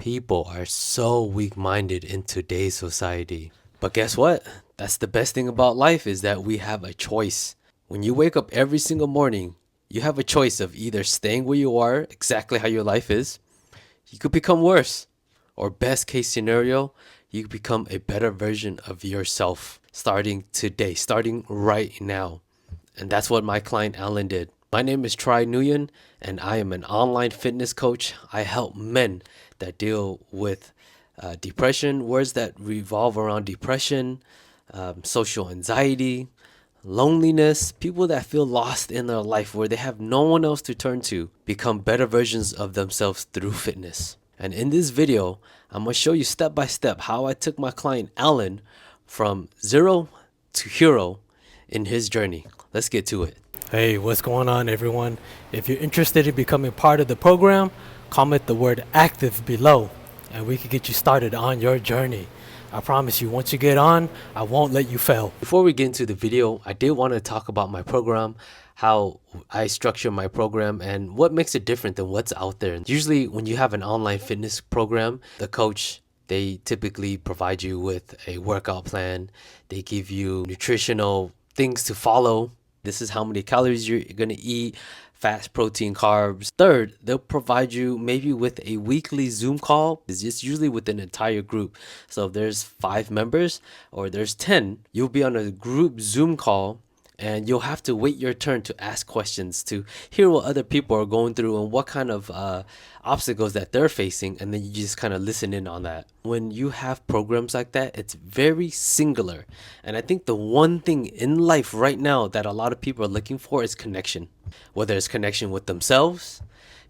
People are so weak-minded in today's society. But guess what? That's the best thing about life is that we have a choice. When you wake up every single morning, you have a choice of either staying where you are, exactly how your life is. You could become worse. Or best case scenario, you could become a better version of yourself starting today, starting right now. And that's what my client Alan did. My name is Tri Nguyen, and I am an online fitness coach. I help men that deal with depression, words that revolve around depression, social anxiety, loneliness, people that feel lost in their life where they have no one else to turn to, become better versions of themselves through fitness. And in this video, I'm going to show you step by step how I took my client Alan from zero to hero in his journey. Let's get to it. Hey, what's going on, everyone? If you're interested in becoming part of the program, comment the word active below and we can get you started on your journey. I promise you, once you get on, I won't let you fail. Before we get into the video, I did want to talk about my program, how I structure my program, and what makes it different than what's out there. Usually when you have an online fitness program, the coach, they typically provide you with a workout plan. They give you nutritional things to follow. This is how many calories you're going to eat, fast protein, carbs. Third, they'll provide you maybe with a weekly Zoom call. It's usually with an entire group. So if there's 5 members or there's 10, you'll be on a group Zoom call and you'll have to wait your turn to ask questions, to hear what other people are going through and what kind of obstacles that they're facing, and then you just kind of listen in on that. When you have programs like that, it's very singular. And I think the one thing in life right now that a lot of people are looking for is connection. Whether it's connection with themselves,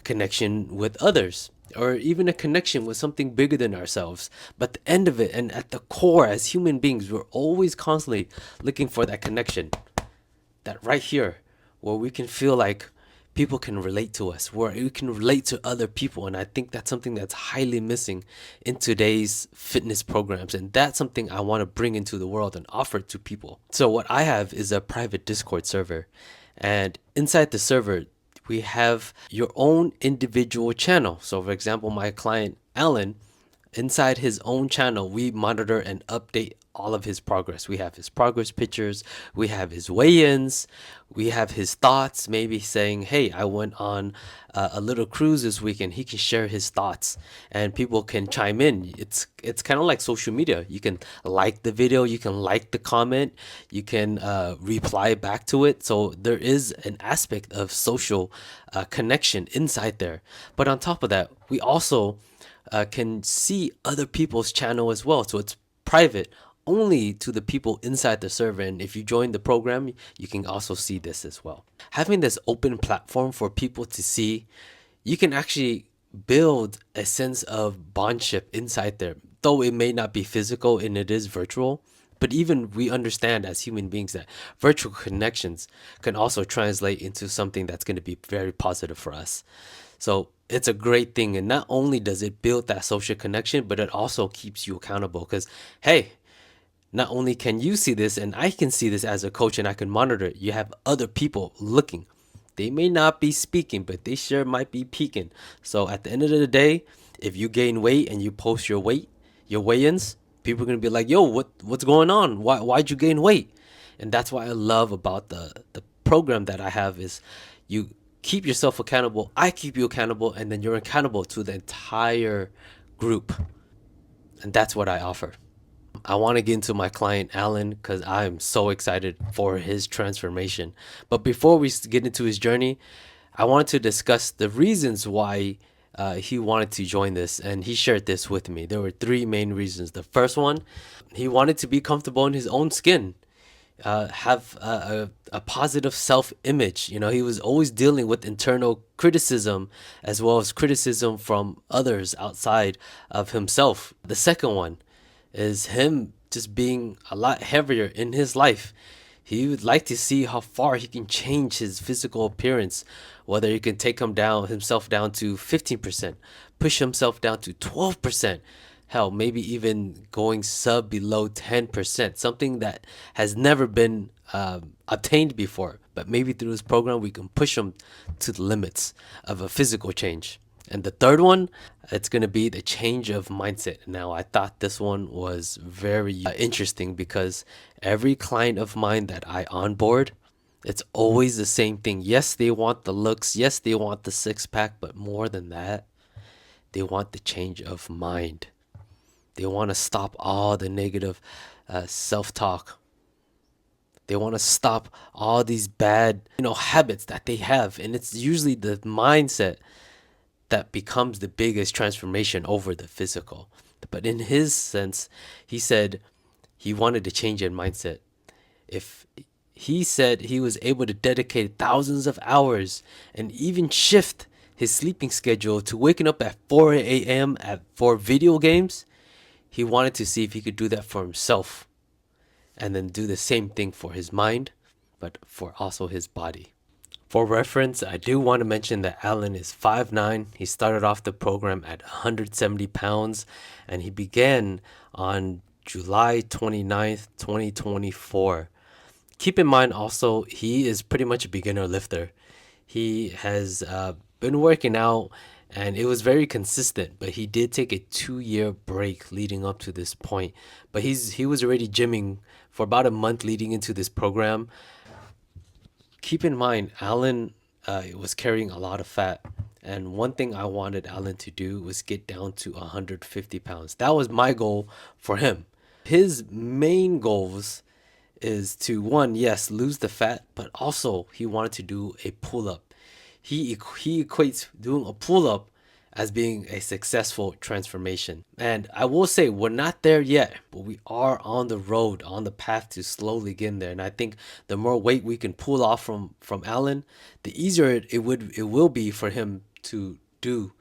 connection with others, or even a connection with something bigger than ourselves. But at the end of it, and at the core, as human beings, we're always constantly looking for that connection. That right here, where we can feel like people can relate to us, where we can relate to other people. And I think that's something that's highly missing in today's fitness programs. And that's something I want to bring into the world and offer to people. So what I have is a private Discord server. And inside the server, we have your own individual channel. So for example, my client, Alan, inside his own channel, we monitor and update all of his progress. We have his progress pictures, we have his weigh-ins, we have his thoughts, maybe saying, hey, I went on a little cruise this weekend. He can share his thoughts and people can chime in. It's kind of like social media. You can like the video, you can like the comment, you can reply back to it. So there is an aspect of social connection inside there. But on top of that, we also can see other people's channel as well. So it's private only to the people inside the server. And if you join the program, you can also see this as well. Having this open platform for people to see, you can actually build a sense of bondship inside there. Though it may not be physical and it is virtual, but even we understand as human beings that virtual connections can also translate into something that's going to be very positive for us. So it's a great thing. And not only does it build that social connection, but it also keeps you accountable because, hey, not only can you see this and I can see this as a coach and I can monitor it, you have other people looking. They may not be speaking, but they sure might be peeking. So at the end of the day, if you gain weight and you post your weight, your weigh-ins, people are going to be like, yo, what's going on? Why'd you gain weight? And that's what I love about the program that I have is you keep yourself accountable. I keep you accountable, and then you're accountable to the entire group. And that's what I offer. I want to get into my client Alan because I'm so excited for his transformation. But before we get into his journey, I wanted to discuss the reasons why he wanted to join this, and he shared this with me. There were 3 main reasons. The first one, he wanted to be comfortable in his own skin, have a positive self-image. You know, he was always dealing with internal criticism as well as criticism from others outside of himself. The second one is him just being a lot heavier in his life. He would like to see how far he can change his physical appearance, whether he can take himself down to 15%, push himself down to 12%, hell, maybe even going below 10%, something that has never been obtained before. But maybe through this program, we can push him to the limits of a physical change. And the third one, it's going to be the change of mindset. Now, I thought this one was very interesting because every client of mine that I onboard, it's always the same thing. Yes, they want the looks. Yes, they want the six pack, but more than that, they want the change of mind. They want to stop all the negative self talk. They want to stop all these bad, habits that they have. And it's usually the mindset that becomes the biggest transformation over the physical. But in his sense, he said he wanted to change his mindset. If he said he was able to dedicate thousands of hours and even shift his sleeping schedule to waking up at 4 a.m. For video games, he wanted to see if he could do that for himself and then do the same thing for his mind, but for also his body. For reference, I do want to mention that Alan is 5'9". He started off the program at 170 pounds and he began on July 29th, 2024. Keep in mind also, he is pretty much a beginner lifter. He has been working out and it was very consistent, but he did take a 2 year break leading up to this point. But he was already gymming for about a month leading into this program. Keep in mind, Alan was carrying a lot of fat. And one thing I wanted Alan to do was get down to 150 pounds. That was my goal for him. His main goals is to, one, yes, lose the fat, but also he wanted to do a pull up. He equates doing a pull up as being a successful transformation. And I will say we're not there yet, but we are on the road, on the path to slowly getting there. And I think the more weight we can pull off from Alan, the easier it will be for him to do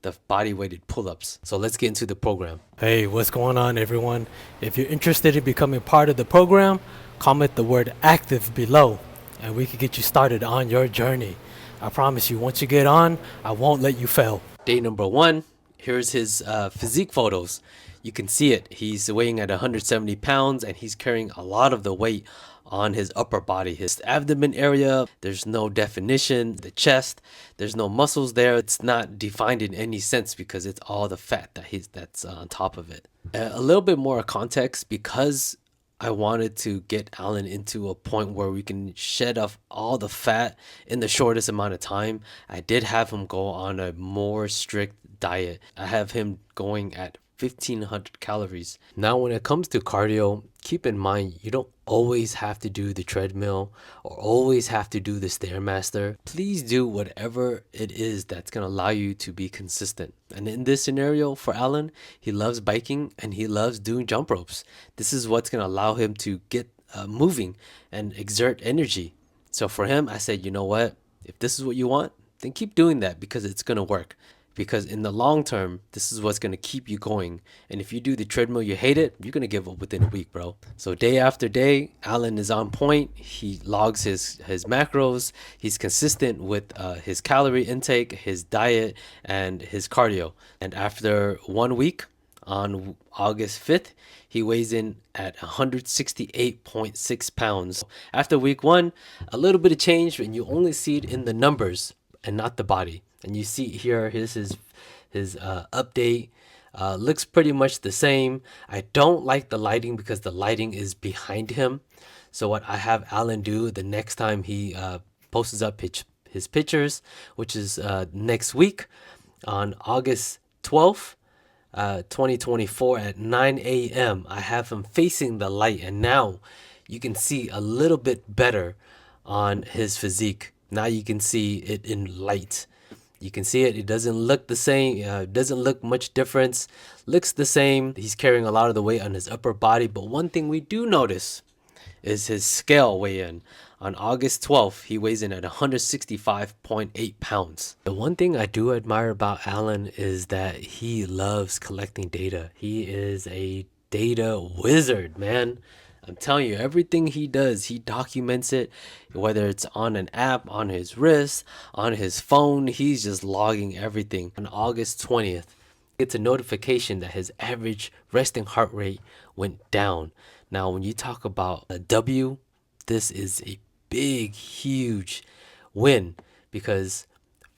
the body weighted pull-ups. So let's get into the program. Hey, what's going on, everyone? If you're interested in becoming part of the program, comment the word active below and we can get you started on your journey. I promise you, once you get on, I won't let you fail. Day number one, here's his physique photos. You can see it. He's weighing at 170 pounds and he's carrying a lot of the weight on his upper body, his abdomen area. There's no definition. The chest, there's no muscles there. It's not defined in any sense because it's all the fat that's on top of it. A little bit more context, because I wanted to get Alan into a point where we can shed off all the fat in the shortest amount of time. I did have him go on a more strict diet. I have him going at 1500 calories. Now, when it comes to cardio, keep in mind you don't always have to do the treadmill or always have to do the Stairmaster. Please do whatever it is that's going to allow you to be consistent. And in this scenario for Alan, he loves biking and he loves doing jump ropes. This is what's going to allow him to get moving and exert energy. So for him, I said, you know what? If this is what you want, then keep doing that because it's going to work. Because in the long term, this is what's going to keep you going. And if you do the treadmill, you hate it, you're going to give up within a week, bro. So day after day, Alan is on point. He logs his macros. He's consistent with his calorie intake, his diet, and his cardio. And after 1 week, on August 5th, he weighs in at 168.6 pounds. After week one, a little bit of change, and you only see it in the numbers and not the body. And you see here, here's his update. Looks pretty much the same. I don't like the lighting because the lighting is behind him. So what I have Alan do the next time he posts up his pictures, which is next week on August 12th, 2024 at 9 a.m. I have him facing the light, and now you can see a little bit better on his physique. Now you can see it in light. You can see it. It doesn't look the same. Doesn't look much difference. Looks the same. He's carrying a lot of the weight on his upper body. But one thing we do notice is his scale weigh-in. On August 12th, he weighs in at 165.8 pounds. The one thing I do admire about Alan is that he loves collecting data. He is a data wizard, man. I'm telling you, everything he does, he documents it, whether it's on an app, on his wrist, on his phone. He's just logging everything. On August 20th, he gets a notification that his average resting heart rate went down. Now, when you talk about a W, this is a big, huge win because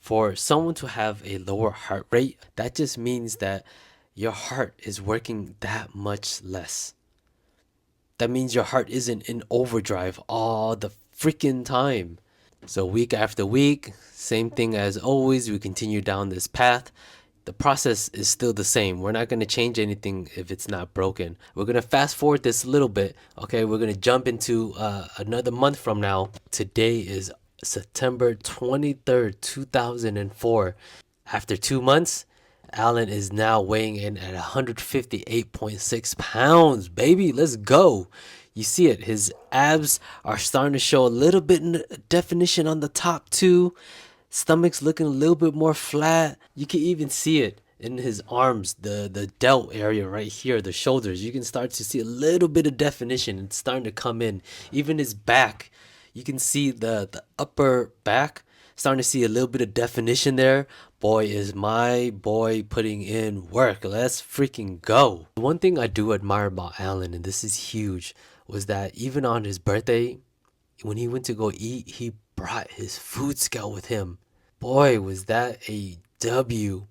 For someone to have a lower heart rate, that just means that your heart is working that much less. That means your heart isn't in overdrive all the freaking time. So, week after week, same thing as always, we continue down this path. The process is still the same. We're not going to change anything if it's not broken. We're going to fast forward this a little bit. Okay, we're going to jump into another month from now. Today is September 23rd, 2004. After 2 months, Allen is now weighing in at 158.6 pounds. Baby, let's go. You see it. His abs are starting to show a little bit in definition on the top two. Stomach's looking a little bit more flat. You can even see it in his arms, the delt area right here, the shoulders. You can start to see a little bit of definition. It's starting to come in. Even his back, you can see the upper back starting to see a little bit of definition there. Boy, is my boy putting in work. Let's freaking go. The one thing I do admire about Allen, and this is huge, was that even on his birthday, when he went to go eat, he brought his food scale with him. Boy, was that a W.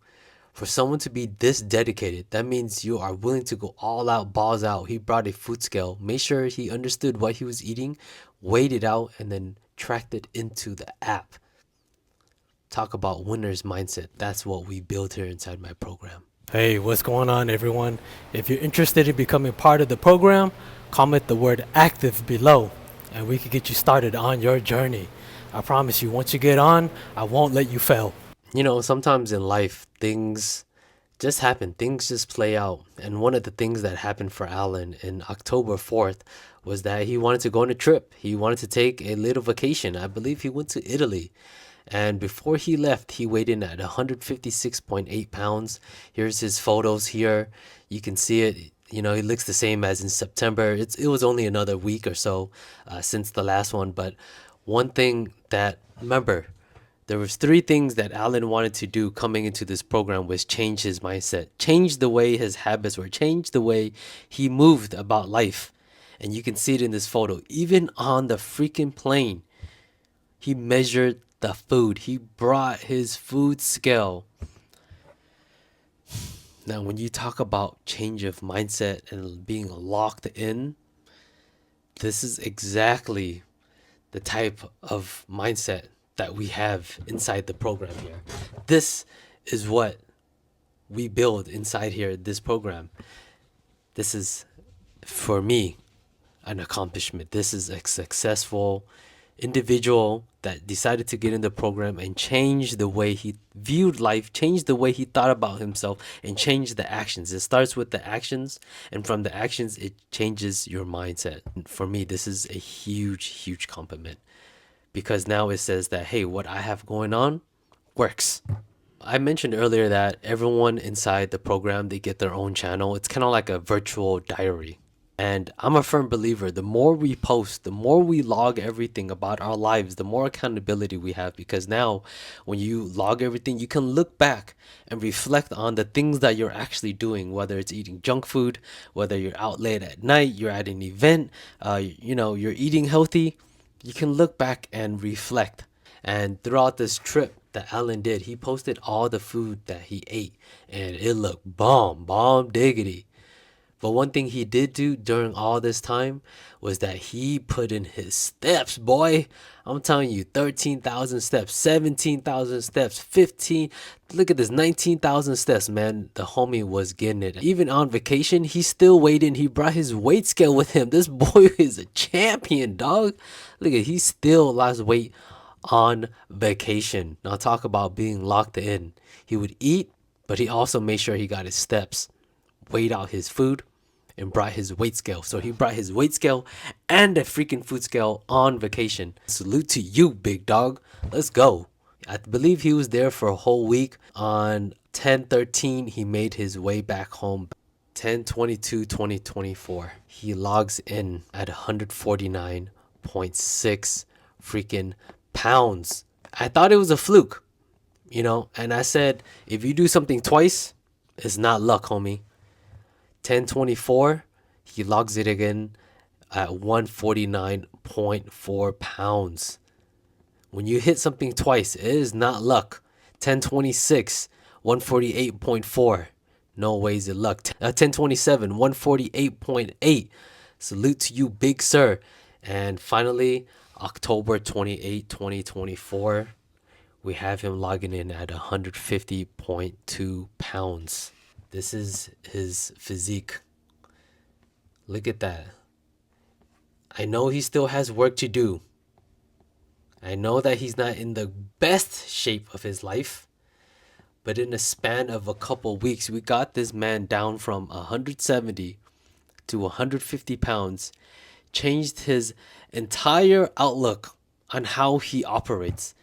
For someone to be this dedicated, that means you are willing to go all out, balls out. He brought a food scale, made sure he understood what he was eating, weighed it out, and then tracked it into the app. Talk about winner's mindset. That's what we build here inside my program. Hey, what's going on, everyone? If you're interested in becoming part of the program, comment the word active below, and we can get you started on your journey. I promise you, once you get on, I won't let you fail. You know, sometimes in life, things just happen. Things just play out. And one of the things that happened for Alan in October 4th was that he wanted to go on a trip. He wanted to take a little vacation. I believe he went to Italy. And before he left, he weighed in at 156.8 pounds. Here's his photos here. You can see it. You know, he looks the same as in September. It was only another week or so since the last one. But one thing that, remember, there was three things that Alan wanted to do coming into this program was change his mindset, change the way his habits were, change the way he moved about life. And you can see it in this photo. Even on the freaking plane, he measured the food. He brought his food scale. Now, when you talk about change of mindset and being locked in, this is exactly the type of mindset that we have inside the program here. This is what we build inside here, this program. This is, for me, an accomplishment. This is a successful individual that decided to get in the program and change the way he viewed life, change the way he thought about himself, and change the actions. It starts with the actions, and from the actions, it changes your mindset. And for me, this is a huge, huge compliment because now it says that, hey, what I have going on works. I mentioned earlier that everyone inside the program, they get their own channel. It's kind of like a virtual diary. And I'm a firm believer, the more we post, the more we log everything about our lives, the more accountability we have. Because now when you log everything, you can look back and reflect on the things that you're actually doing, whether it's eating junk food, whether you're out late at night, you're at an event, you're eating healthy. You can look back and reflect. And throughout this trip that Alan did, he posted all the food that he ate and it looked bomb diggity. But one thing he did do during all this time was that he put in his steps, boy. I'm telling you, 13,000 steps, 17,000 steps, 15. Look at this, 19,000 steps, man. The homie was getting it. Even on vacation, he still weighed in. He brought his weight scale with him. This boy is a champion, dog. Look at, he still lost weight on vacation. Now talk about being locked in. He would eat, but he also made sure he got his steps, weighed out his food, and brought his weight scale. So he brought his weight scale and a freaking food scale on vacation. Salute to you, big dog. Let's go. I believe he was there for a whole week. On 10/13, he made his way back home. 10/22/2024. He logs in at 149.6 freaking pounds. I thought it was a fluke, and I said, if you do something twice, it's not luck, homie. 10/24, he logs it again at 149.4 pounds. When you hit something twice, it is not luck. 1026, 148.4. No ways in luck. 1027, 148.8. Salute to you, big sir. And finally, October 28, 2024, we have him logging in at 150.2 pounds. This is his physique. Look at that. I know he still has work to do. I know that he's not in the best shape of his life, but in a span of a couple weeks, we got this man down from 170 to 150 pounds, changed his entire outlook on how he operates.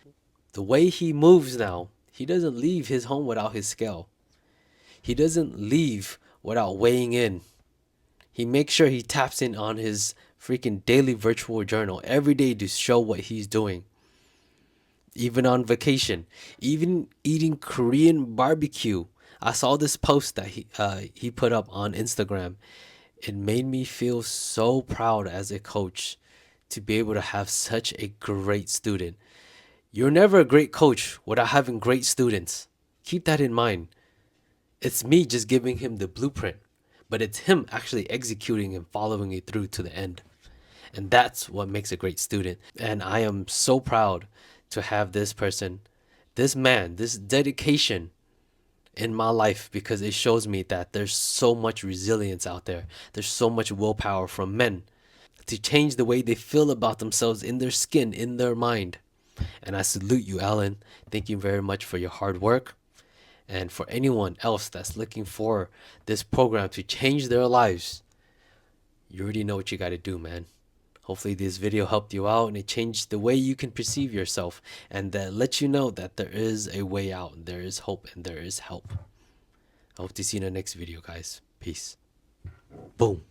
The way he moves now, he doesn't leave his home without his scale. He doesn't leave without weighing in. He makes sure he taps in on his freaking daily virtual journal every day to show what he's doing. Even on vacation, even eating Korean barbecue. I saw this post that he put up on Instagram. It made me feel so proud as a coach to be able to have such a great student. You're never a great coach without having great students. Keep that in mind. It's me just giving him the blueprint, but it's him actually executing and following it through to the end. And that's what makes a great student. And I am so proud to have this person, this man, this dedication in my life, because it shows me that there's so much resilience out there. There's so much willpower from men to change the way they feel about themselves in their skin, in their mind. And I salute you, Alan. Thank you very much for your hard work. And for anyone else that's looking for this program to change their lives, you already know what you got to do, man. Hopefully this video helped you out and it changed the way you can perceive yourself, and that lets you know that there is a way out, there is hope, and there is help. I hope to see you in the next video, guys. Peace. Boom.